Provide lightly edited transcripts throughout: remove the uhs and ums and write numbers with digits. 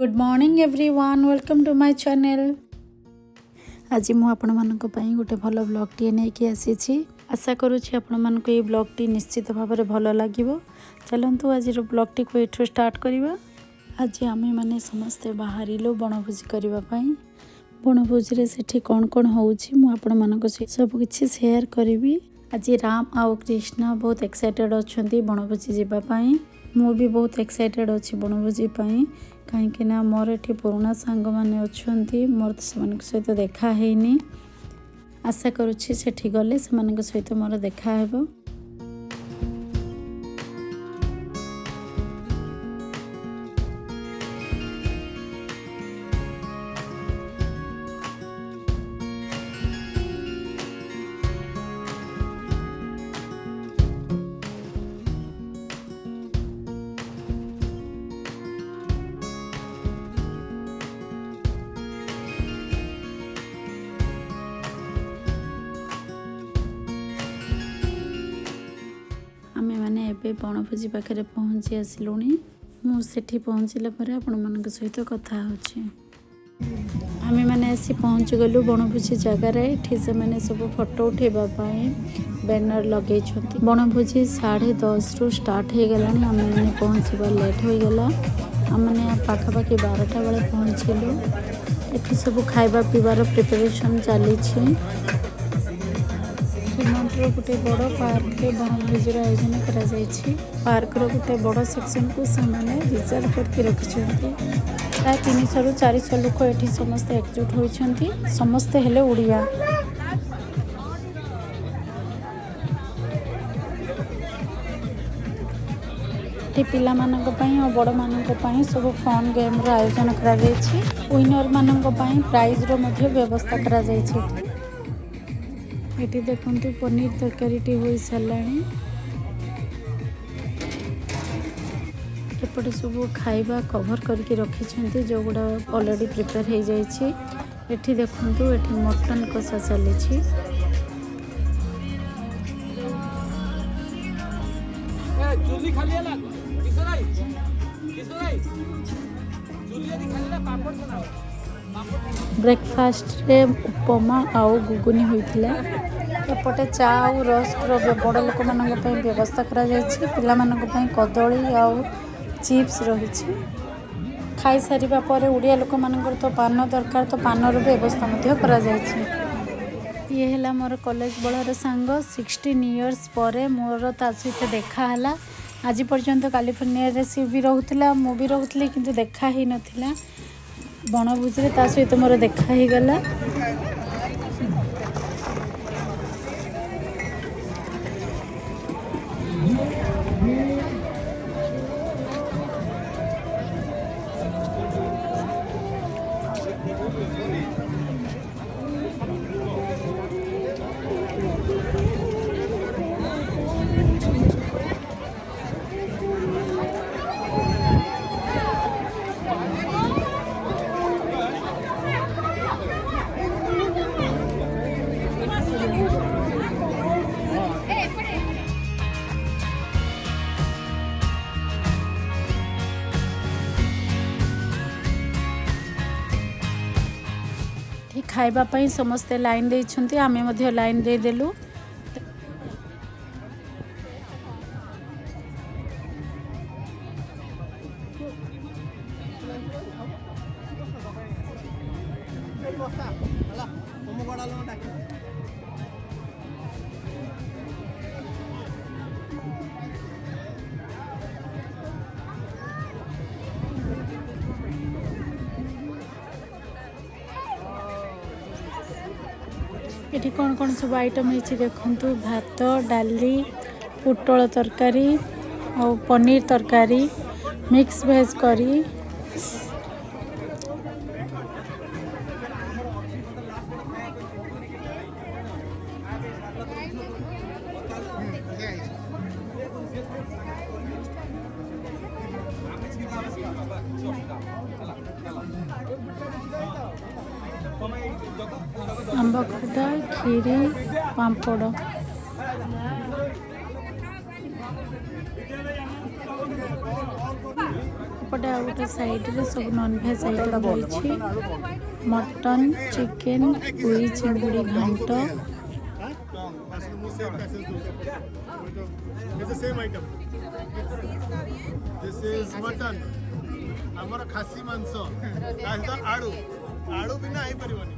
Good morning everyone, welcome to my channel. आज मु आपण मानक पई गोटे भल ब्लॉग टी नेकी आसी। आशा करुँची आपण मानक ये ब्लॉग टी निश्चित भाव में भल लगे। चलतु आज ब्लॉग टी को एठू स्टार्ट करवा। आज आमे माने समस्ते बाहरिलु बनभोजी करने। बनभोजी से कौन कौन होउची मु आपण मानक सब किछि शेयर करी। आज राम आउ कृष्णा बहुत एक्साइटेड अच्छा बनभोजी जावाई। मु भी बहुत एक्साइटेड अच्छी बनभोजी कहीं मोर ये पुराना सांग मैंने अच्छा मोर से सहित देखा है। आशा करुँची सेठी गले से सहित मोर देखा है। आमे माने एबे बनभोजी पाखे पहुँची आसिलुणी। मुझे पहुँचला आपण मान सहित कथा होची। आमे माने आसी पहुँच गलु बनभोजी जगार। ये से मैंने सब फोटो उठेबाई बैनर लगे। बनभोजी 10:30 रु स्टार्ट हो गला। आम मैंने पहुँचवा लेट हो गला। आमने पाखापाखि 12टा बेले पहुँचलु। ये सब खाइबा पीबार प्रिपरेशन चली। श्रीमंतर गोटे बड़ पार्क रे बनभोजी आयोजन करा जायछि। पार्क रो गोटे बड़ सेक्शन को से रिजर्व करके रखिछन्ति। प्राय 300 रु 400 लोक एठी समस्त एकजुट होइछन्ति। समस्त हेले उड़िया। एठी पिला मानक पई और बड़ मानक पई सब फन गेम रो आयोजन करा जायछि। विनर मानक पई प्राइज रो मध्ये व्यवस्था करा जायछि। ये देखो पनीर तरकारी हो सारा। एपटे सब खाइबा कभर करके रखी जो गुड़ा ऑलरेडी प्रिपेयर हो जाइए। ये देखो ये मटन कषा चली। ब्रेकफास्ट रे उपमा आउ गुगुनी होइथिला। एपटे चा आउ रस्क बड़ लोक मान व्यवस्था करा जायछि। पिला मानक पई कदली आउ चिप्स रही। खाई सारिबा परे उड़िया लोक मानकर तो पान दरकार, तो पान रो व्यवस्था मध्य करा जायछि। ये हैला मोर कॉलेज बळर सांग। 16 इयर्स परे मोर ता सहित देखा हला। आज पर्यंत कैलिफोर्निया रे सी भी रहउतला, मु भी रहउतली, किंतु देखा ही नथिला। बनभोजी ता सहित मोर देखा ही गला। खाइबा पई समस्ते लाइन देइछन्ति। आमे मध्य लाइन दे देलु। ये कौन कौन सब आइटम है देखु। भात, डाली, पुटल तरकारी और पनीर तरकारी, मिक्स वेज करी। आंब खटा, खीरी, पांपड़। सेपटे आ गोटे साइड सब नॉनवेज आइटम रही मटन चिकेन पुई चिंगुड़ी घांट खासी मांस आलू आलू बिना आई परिबनी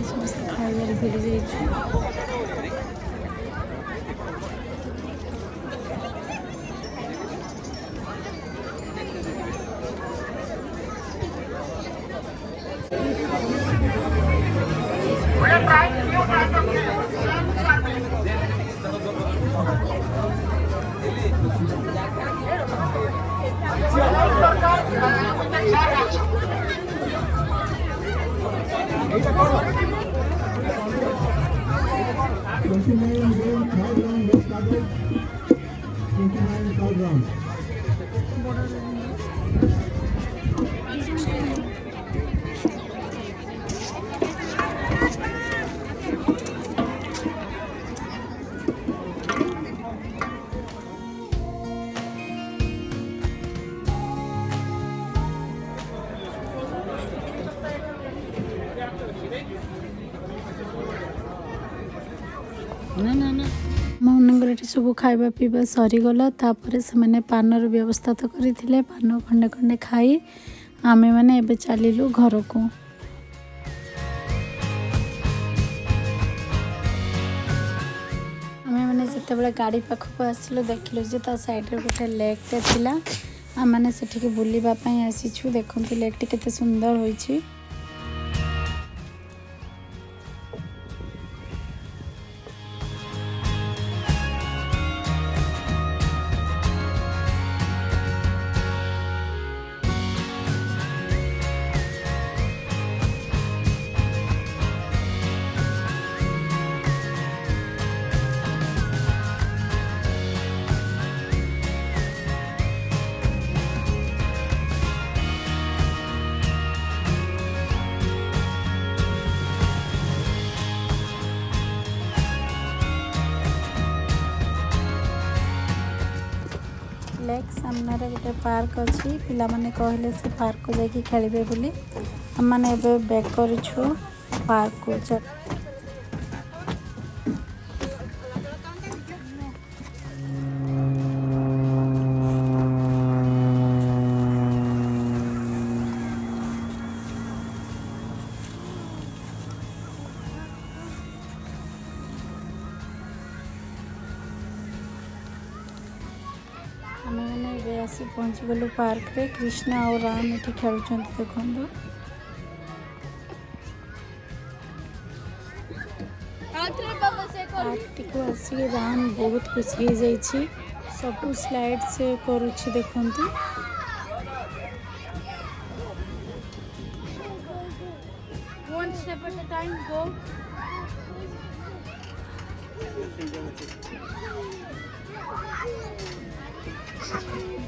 समस्त खाइबार भिड़ जाइए मगर ये सब खाଇବା पीवा सरीगला तापर से मैंने पानर व्यवस्था तो करते पान खंडे खंडे खाई आमे मैंने एबे चलिलु घर को आमे मैंने जिते गाड़ी पाखक आसिलु देखिलु जे ता साइड रे गोटे लेक टे थिला आम मैंने सेठी बुलिबा पई आसीछु देखंतु लेक टी केते सुंदर होईछि लेक सामने गोटे पार्क अच्छी पिला माने कहले से पार्क को जाके खेलिबे बोली हम माने एबे बैक करिछु पार्क को आम मैंने आसी पहुँची गलु पार्क रे कृष्णा और राम ये खेलुं देखो पार्क टी को आसिक राम बहुत खुशी हो जाइए सब स्लाइड से करुच्ची देखते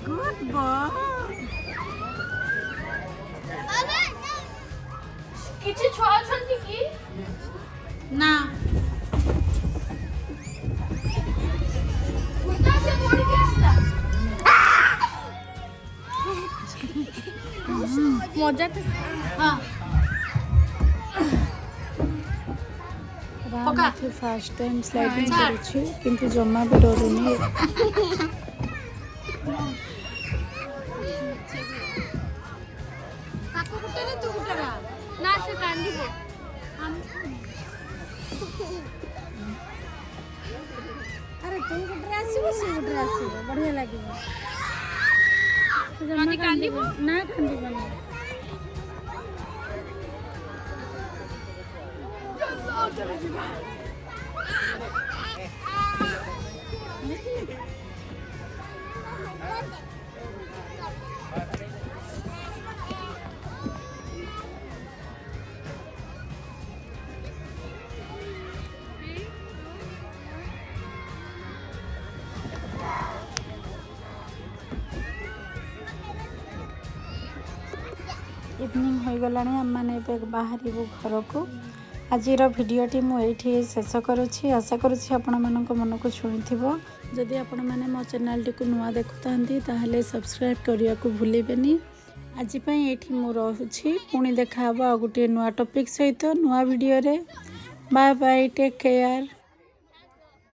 Good boy. किछि छुआ छथि की ना कुर्ता से मोड़ के आसला मजा तो हां राम के फर्स्ट टाइम स्लाइडिंग करूछि किंतु जम्मा भी डरुनी ना से कांदीबो अरे तुम गुड्रे आसीबो से गुड्रे आसीबो बढ़िया लागिबो जम्मा कांदीबो ना कांदीबो ना इवनिंग हो गलानी आम मैंने बाहर घर को आजिर भिडियोटी मुझे शेष करुँची आशा करुँची आपण मानक मन को छुईथिबो। जदि आपण माने मो चैनल टी को नुआ देखुतांती ताहले सब्सक्राइब करिया को भूलिबेनी। आज पई एठी मु रहूची पुणी देखा हबो गोटे नुआ टॉपिक सहित नुआ वीडियो रे। Bye bye take care.